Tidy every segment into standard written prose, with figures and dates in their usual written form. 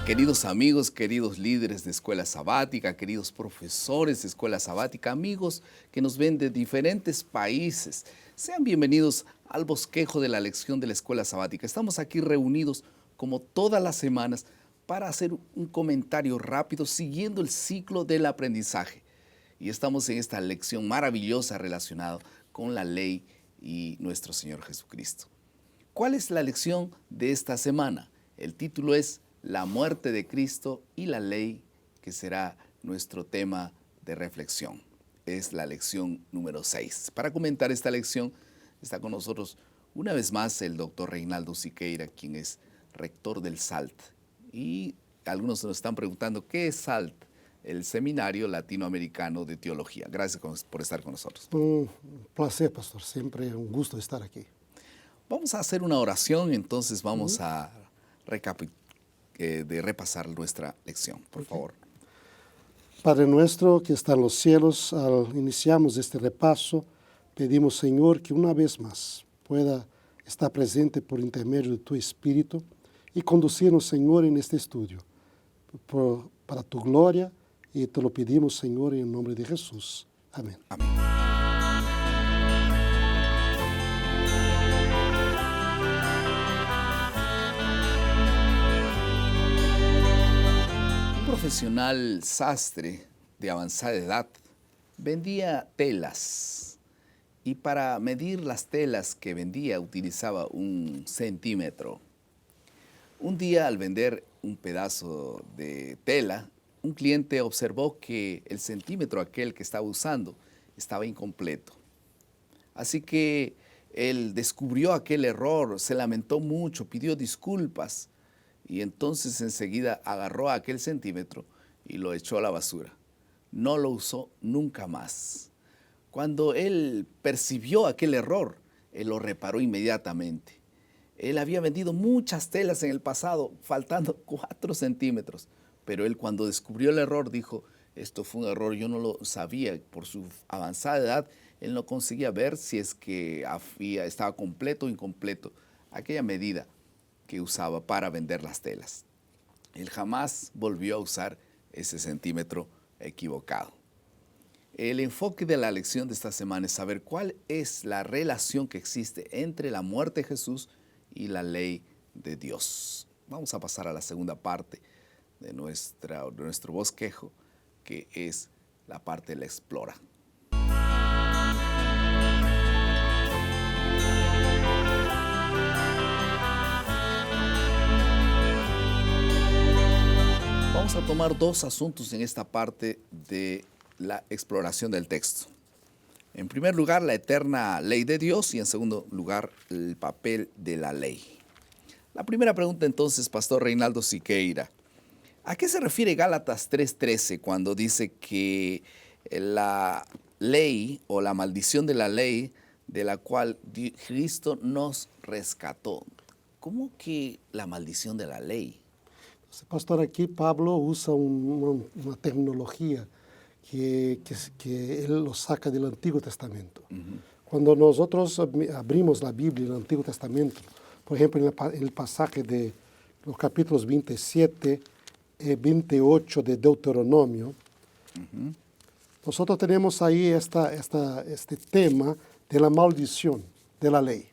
Queridos amigos, queridos líderes de escuela sabática, queridos profesores de escuela sabática, amigos que nos ven de diferentes países, sean bienvenidos al bosquejo de la lección de la escuela sabática. Estamos aquí reunidos como todas las semanas para hacer un comentario rápido siguiendo el ciclo del aprendizaje. Y estamos en esta lección maravillosa relacionada con la ley y nuestro Señor Jesucristo. ¿Cuál es la lección de esta semana? El título es La muerte de Cristo y la ley, que será nuestro tema de reflexión. Es la lección número 6. Para comentar esta lección está con nosotros una vez más el doctor Reinaldo Siqueira, quien es rector del SALT. Y algunos nos están preguntando, ¿qué es SALT? El Seminario Latinoamericano de Teología. Gracias por estar con nosotros. Un placer, pastor. Siempre un gusto estar aquí. Vamos a hacer una oración, entonces vamos a repasar nuestra lección, por favor. Padre nuestro que está en los cielos, al iniciamos este repaso, pedimos, Señor, que una vez más pueda estar presente por intermedio de tu Espíritu y conducirnos, Señor, en este estudio, para tu gloria, y te lo pedimos, Señor, en el nombre de Jesús. Amén. Amén. Un profesional sastre de avanzada edad vendía telas y para medir las telas que vendía utilizaba un centímetro. Un día, al vender un pedazo de tela, un cliente observó que el centímetro aquel que estaba usando estaba incompleto. Así que él descubrió aquel error, se lamentó mucho, pidió disculpas y entonces enseguida agarró aquel centímetro y lo echó a la basura. No lo usó nunca más. Cuando él percibió aquel error, él lo reparó inmediatamente. Él había vendido muchas telas en el pasado, faltando 4 centímetros. Pero él cuando descubrió el error dijo, esto fue un error, yo no lo sabía. Por su avanzada edad, él no conseguía ver si es que estaba completo o incompleto aquella medida que usaba para vender las telas. Él jamás volvió a usar ese centímetro equivocado. El enfoque de la lección de esta semana es saber cuál es la relación que existe entre la muerte de Jesús y la ley de Dios. Vamos a pasar a la segunda parte de nuestro bosquejo, que es la parte de la explora. Vamos a tomar 2 asuntos en esta parte de la exploración del texto. En primer lugar, la eterna ley de Dios y en segundo lugar, el papel de la ley. La primera pregunta entonces, Pastor Reinaldo Siqueira. ¿A qué se refiere Gálatas 3:13 cuando dice que la ley o la maldición de la ley de la cual Cristo nos rescató? ¿Cómo que la maldición de la ley? Pastor, aquí Pablo usa una terminología que él lo saca del Antiguo Testamento. Cuando nosotros abrimos la Biblia, el Antiguo Testamento, por ejemplo, en el pasaje de los capítulos 27 y 28 de Deuteronomio, nosotros tenemos ahí este tema de la maldición de la ley,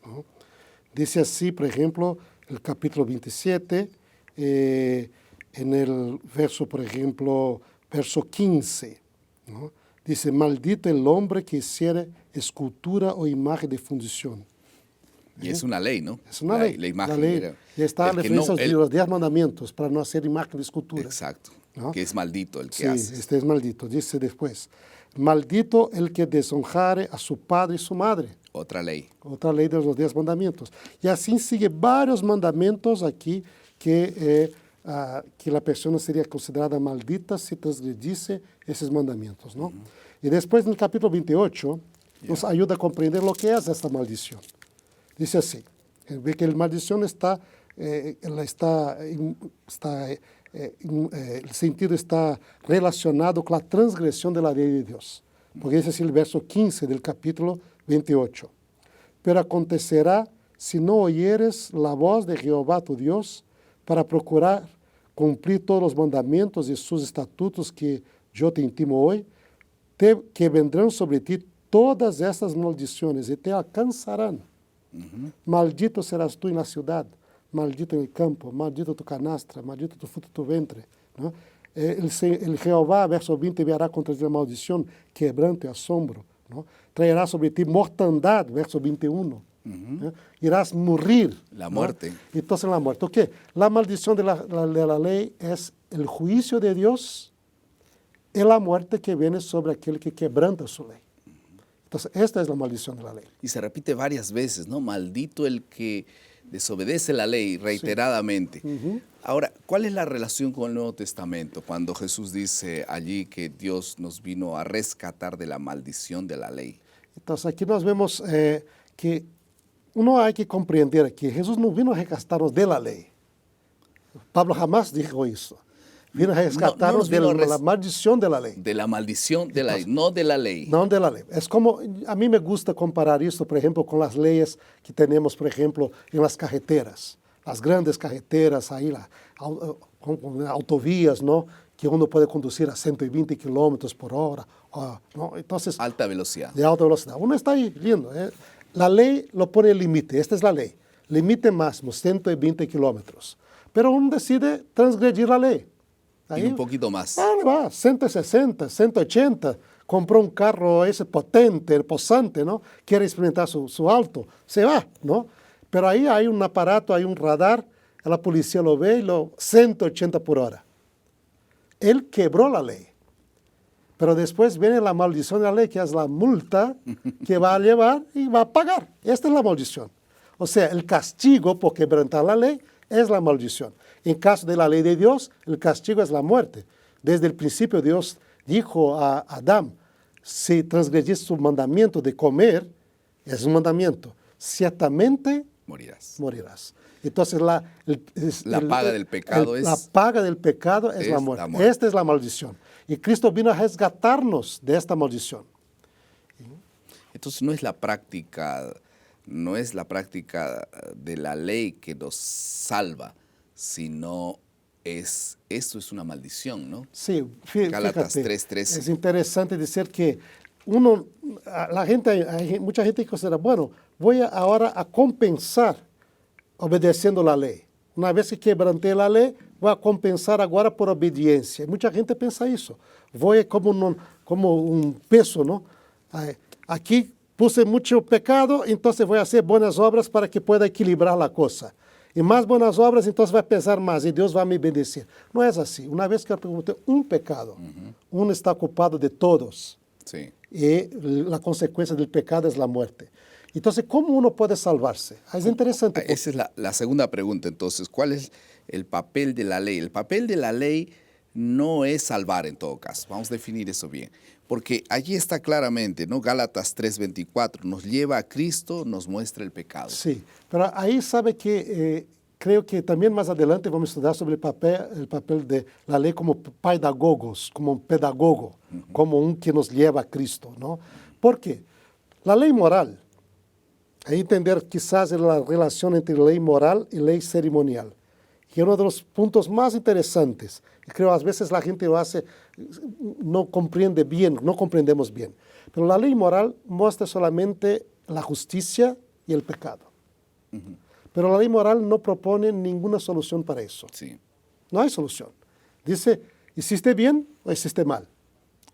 ¿no? Dice así, por ejemplo, el capítulo 27, en el verso, por ejemplo, verso 15, ¿no? Dice, maldito el hombre que hiciere escultura o imagen de fundición. Y es una ley, ¿no? Es una ley. La imagen. La ley. Y está la referencia de los 10 mandamientos para no hacer imagen de escultura. Exacto. ¿No? Que es maldito el que sí, hace. Este es maldito. Dice después, maldito el que deshonrare a su padre y su madre. Otra ley. Otra ley de los 10 mandamientos. Y así sigue varios mandamientos aquí que la persona sería considerada maldita si transgredisse esos mandamientos, ¿no? Y después en el capítulo 28 nos ayuda a comprender lo que es esta maldición. Dice así, ve que la maldición el sentido está relacionado con la transgresión de la ley de Dios. Porque ese es el verso 15 del capítulo 28. Pero acontecerá si no oyeres la voz de Jehová tu Dios para procurar cumplir todos los mandamientos y sus estatutos que yo te intimo hoy, que vendrán sobre ti todas estas maldiciones y te alcanzarán. Maldito serás tú en la ciudad, maldito en el campo, maldito tu canastra, maldito tu fruto de tu ventre, ¿no? El Jehová, verso 20, enviará contra ti la maldición, quebranto y asombro, ¿no? Traerá sobre ti mortandad, verso 21. ¿no? Irás a morir. La muerte. ¿no? Entonces la muerte. ¿Ok? La maldición de la ley es el juicio de Dios y la muerte que viene sobre aquel que quebranta su ley. Entonces, esta es la maldición de la ley. Y se repite varias veces, ¿no? Maldito el que desobedece la ley reiteradamente. Sí. Ahora, ¿cuál es la relación con el Nuevo Testamento cuando Jesús dice allí que Dios nos vino a rescatar de la maldición de la ley? Entonces, aquí nos vemos que uno hay que comprender que Jesús no vino a rescatarnos de la ley. Pablo jamás dijo eso. Vino a rescatarnos de la maldición de la ley. De la maldición de la ley, no de la ley. No de la ley. Es como, a mí me gusta comparar esto, por ejemplo, con las leyes que tenemos, por ejemplo, en las carreteras. Las grandes carreteras, ahí, con autovías, ¿no? Que uno puede conducir a 120 kilómetros por hora. ¿no? Entonces, Alta velocidad. De alta velocidad. Uno está ahí viendo. La ley lo pone el límite. Esta es la ley. Límite máximo, 120 kilómetros. Pero uno decide transgredir la ley. Ahí, y un poquito más. Va, 160, 180. Compró un carro ese potente, posante, ¿no? Quiere experimentar su alto. Se va, ¿no? Pero ahí hay un aparato, hay un radar. La policía lo ve y 180 por hora. Él quebró la ley. Pero después viene la maldición de la ley, que es la multa que va a llevar y va a pagar. Esta es la maldición. O sea, el castigo por quebrantar la ley es la maldición. En caso de la ley de Dios, el castigo es la muerte. Desde el principio Dios dijo a Adán, si transgredís su mandamiento de comer, es un mandamiento, ciertamente morirás. Entonces la paga del pecado es... La paga del pecado es la muerte. Esta es la maldición. Y Cristo vino a resgatarnos de esta maldición. Entonces no es la práctica de la ley que nos salva, sino esto es una maldición, ¿no? Sí, Gálatas 3:13. Es interesante decir que mucha gente considera, bueno, voy ahora a compensar obedeciendo la ley. Una vez que quebrantei la ley, voy a compensar agora por obediencia. Mucha gente pensa eso. Voy como un peso, ¿no? Aquí puse mucho pecado, entonces voy a hacer buenas obras para que pueda equilibrar la cosa. Y más buenas obras, entonces va a pesar más y Dios va a me bendecir. No es así. Una vez que cometeu un pecado, uno está ocupado de todos. Sí. Y la consecuencia del pecado es la muerte. Entonces, ¿cómo uno puede salvarse? Es interesante. Esa es la segunda pregunta, entonces. ¿Cuál es el papel de la ley? El papel de la ley no es salvar en todo caso. Vamos a definir eso bien. Porque allí está claramente, ¿no? Gálatas 3:24, nos lleva a Cristo, nos muestra el pecado. Sí, pero ahí sabe que creo que también más adelante vamos a estudiar sobre el papel de la ley como pedagogos, como un pedagogo, como un que nos lleva a Cristo, ¿no? ¿Por qué? La ley moral, hay que entender quizás la relación entre ley moral y ley ceremonial, que es uno de los puntos más interesantes. Creo a veces la gente lo hace, no comprendemos bien. Pero la ley moral muestra solamente la justicia y el pecado. Pero la ley moral no propone ninguna solución para eso. Sí. No hay solución. Dice, ¿hiciste bien o hiciste mal?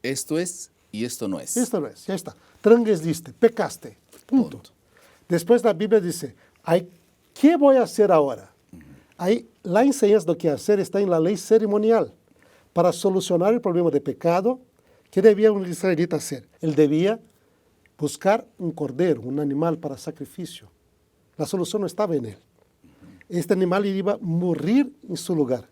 Esto es y esto no es. Esto no es, ya está. Transgrediste, pecaste, punto. Después la Biblia dice, ¿qué voy a hacer ahora? Ahí la enseñanza de lo que hacer está en la ley ceremonial. Para solucionar el problema de pecado, ¿qué debía un israelita hacer? Él debía buscar un cordero, un animal para sacrificio. La solución no estaba en él. Este animal iba a morir en su lugar.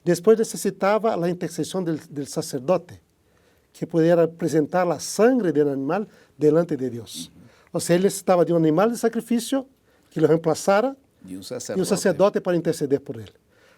Después necesitaba la intercesión del sacerdote, que pudiera presentar la sangre del animal delante de Dios. O sea, él necesitaba de un animal de sacrificio que lo reemplazara y un sacerdote para interceder por él.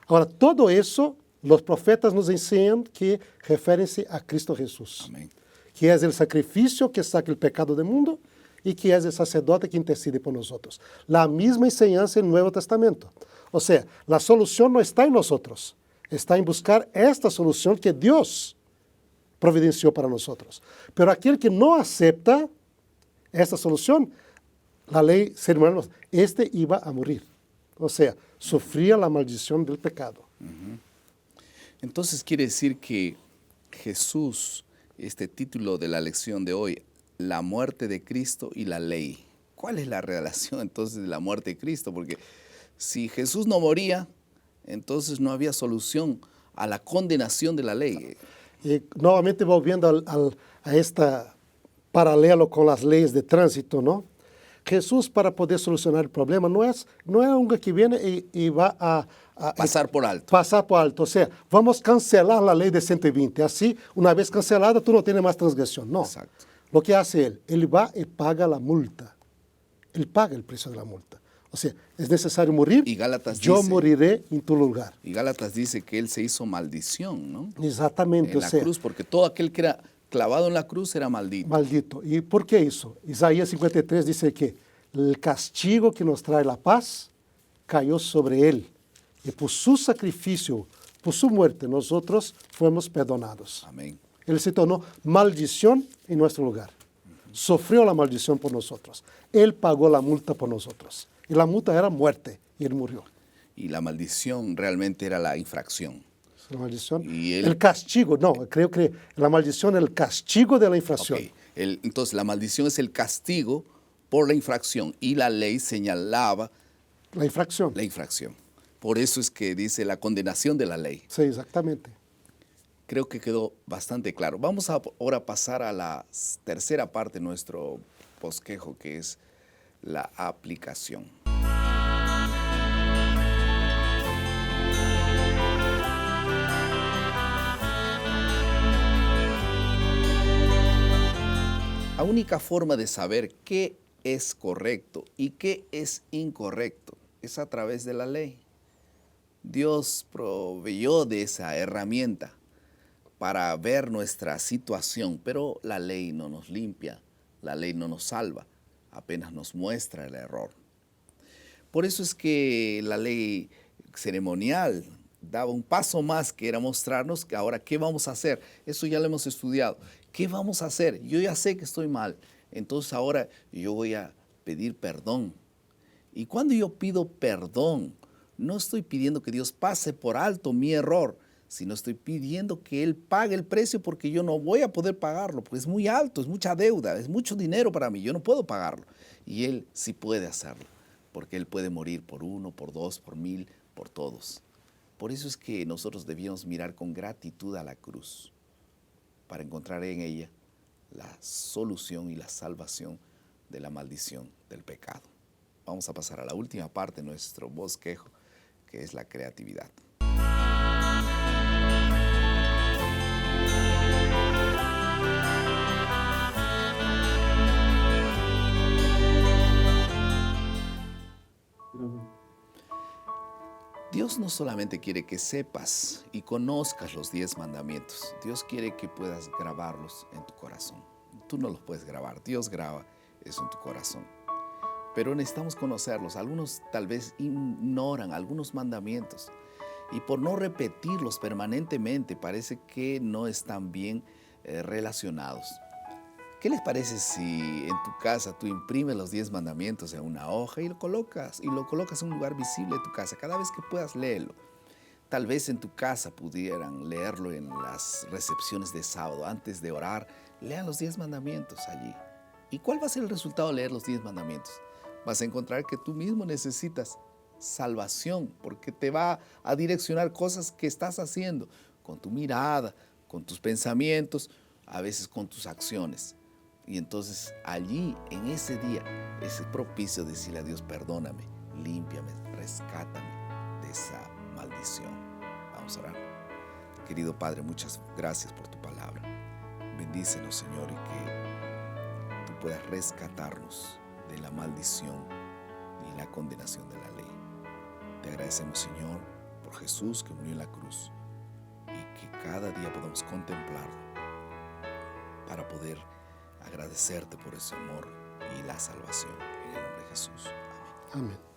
Ahora, todo eso, los profetas nos enseñan que refieren-se a Cristo Jesús. Amén. Que es el sacrificio que saca el pecado del mundo y que es el sacerdote que intercede por nosotros. La misma enseñanza en el Nuevo Testamento. O sea, la solución no está en nosotros, está en buscar esta solución que Dios providenció para nosotros. Pero aquel que no acepta esta solución, la ley ceremonial, este iba a morir. O sea, sufría la maldición del pecado. Entonces quiere decir que Jesús, este título de la lección de hoy, la muerte de Cristo y la ley. ¿Cuál es la relación entonces de la muerte de Cristo? Porque si Jesús no moría, entonces no había solución a la condenación de la ley. Y nuevamente volviendo a esta paralelo con las leyes de tránsito, ¿no? Jesús, para poder solucionar el problema, no es un que viene y va a Pasar por alto. Pasar por alto. O sea, vamos a cancelar la ley de 120. Así, una vez cancelada, tú no tienes más transgresión. No. Exacto. Lo que hace él va y paga la multa. Él paga el precio de la multa. O sea, es necesario morir. Y Gálatas yo dice, moriré en tu lugar. Y Gálatas dice que él se hizo maldición, ¿no? Exactamente. En la cruz, porque todo aquel que era clavado en la cruz era maldito. Maldito. ¿Y por qué eso? Isaías 53 dice que el castigo que nos trae la paz cayó sobre él. Y por su sacrificio, por su muerte, nosotros fuimos perdonados. Amén. Él se tornó maldición en nuestro lugar. Sufrió la maldición por nosotros. Él pagó la multa por nosotros. Y la multa era muerte, y él murió. Y la maldición realmente era la infracción. La maldición. Y él, el castigo, no, creo que la maldición es el castigo de la infracción. Okay. Entonces, la maldición es el castigo por la infracción y la ley señalaba la infracción. La infracción. Por eso es que dice la condenación de la ley. Sí, exactamente. Creo que quedó bastante claro. Vamos ahora a pasar a la tercera parte de nuestro bosquejo, que es la aplicación. La única forma de saber qué es correcto y qué es incorrecto es a través de la ley. Dios proveyó de esa herramienta para ver nuestra situación, pero la ley no nos limpia, la ley no nos salva, apenas nos muestra el error. Por eso es que la ley ceremonial daba un paso más, que era mostrarnos que ahora qué vamos a hacer. Eso ya lo hemos estudiado. ¿Qué vamos a hacer? Yo ya sé que estoy mal, entonces ahora yo voy a pedir perdón. Y cuando yo pido perdón, no estoy pidiendo que Dios pase por alto mi error, sino estoy pidiendo que Él pague el precio, porque yo no voy a poder pagarlo, porque es muy alto, es mucha deuda, es mucho dinero para mí, yo no puedo pagarlo. Y Él sí puede hacerlo, porque Él puede morir por uno, por dos, por mil, por todos. Por eso es que nosotros debíamos mirar con gratitud a la cruz, para encontrar en ella la solución y la salvación de la maldición del pecado. Vamos a pasar a la última parte de nuestro bosquejo, que es la creatividad. Dios no solamente quiere que sepas y conozcas los 10 mandamientos. Dios quiere que puedas grabarlos en tu corazón. Tú no los puedes grabar, Dios graba eso en tu corazón. Pero necesitamos conocerlos. Algunos tal vez ignoran algunos mandamientos y por no repetirlos permanentemente parece que no están bien relacionados. ¿Qué les parece si en tu casa tú imprimes los 10 mandamientos en una hoja y lo colocas en un lugar visible de tu casa? Cada vez que puedas leerlo. Tal vez en tu casa pudieran leerlo en las recepciones de sábado. Antes de orar, lean los 10 mandamientos allí. ¿Y cuál va a ser el resultado de leer los 10 mandamientos? Vas a encontrar que tú mismo necesitas salvación, porque te va a direccionar cosas que estás haciendo con tu mirada, con tus pensamientos, a veces con tus acciones. Y entonces allí, en ese día, es propicio decirle a Dios: perdóname, límpiame, rescátame de esa maldición. Vamos a orar. Querido Padre, muchas gracias por tu palabra. Bendícenos, Señor, y que tú puedas rescatarnos de la maldición y la condenación de la ley. Te agradecemos, Señor, por Jesús que murió en la cruz, y que cada día podamos contemplarlo para poder agradecerte por ese amor y la salvación. En el nombre de Jesús. Amén. Amén.